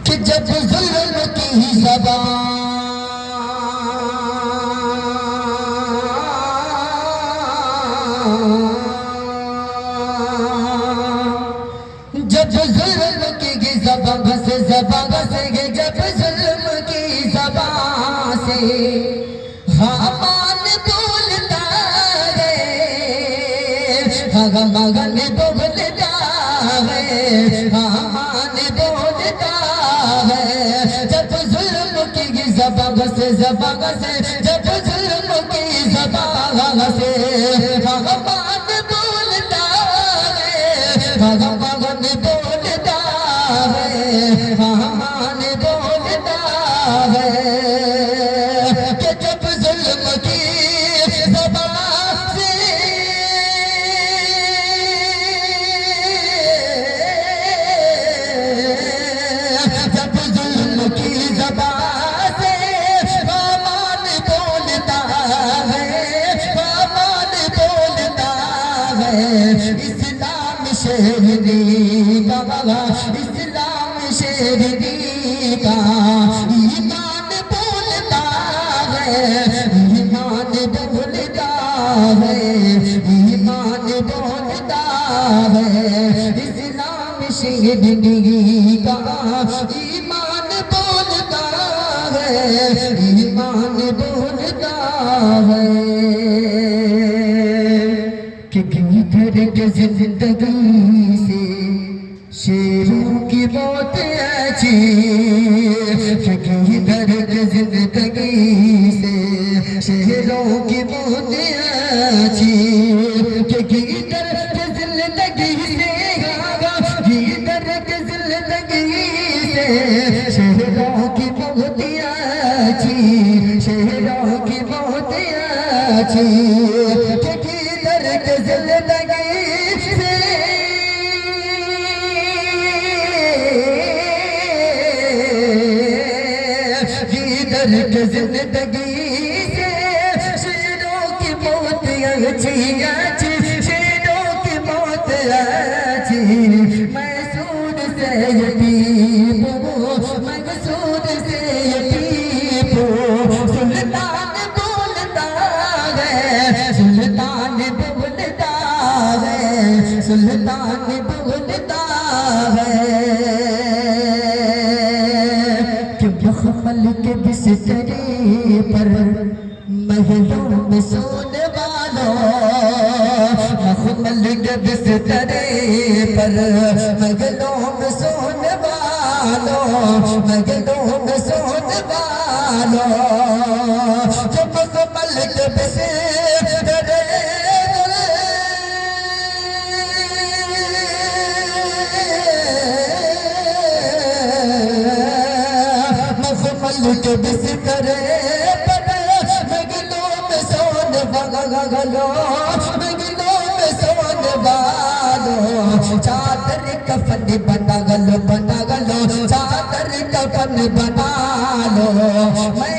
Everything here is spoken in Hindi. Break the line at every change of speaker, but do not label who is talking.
कि जब जुल्म की ज़बान जब जुल्म की ज़बान से जब जुल्म की ज़बान से हामान बोलता है, हामान बोलता है, हामान बोलता है। जब जुल्म की ज़बान से जब जुल्म की ज़बान से हामान बोलता है, हामान बोलता है, हामान बोलता है कि जब जुल्म की ज़बान से जब जुल्म की ज़बान से हामान बोलता है, हामान बोलता है। इस्लाम शेरनी का, इस्लाम शेरनी का ईमान बोलता है, ईमान बोलता है, ईमान बोलता है। इस्लाम शेरनी का ईमान बोलता है, ईमान बोलता है कि किधर के जिंदगी से शेरों की मौत अच्छी, किधर के जिंदगी से शेरों की मौत अच्छी, किधर के जिंदगी से किधर के जिंदगी से शेरों की मौत अच्छी, शेरों की मौत अच्छी, किधर के जिंदगी से किधर के जिंदगी से शेरों की मौत अच्छी, अच्छी शेरों की मौत अच्छी। मैसूर से यतीम हो, मैसूर से यतीम हो, सुल्तान बोलता है, सुल्तान बोलता है, सुल्तान बोलता है कि मखमल के बिस्तरे पर महलों में सोने वालों, मखमल के बिस्तरे पर महलों में सोने वालों, महलों में सोने वालों, जो मखमल के बिस्तरे के बिस्तरे पर महलों में सोने वालों, महलों में सोने वालों, चादर कफन बना गलो, चादर कफन बना लो। मैं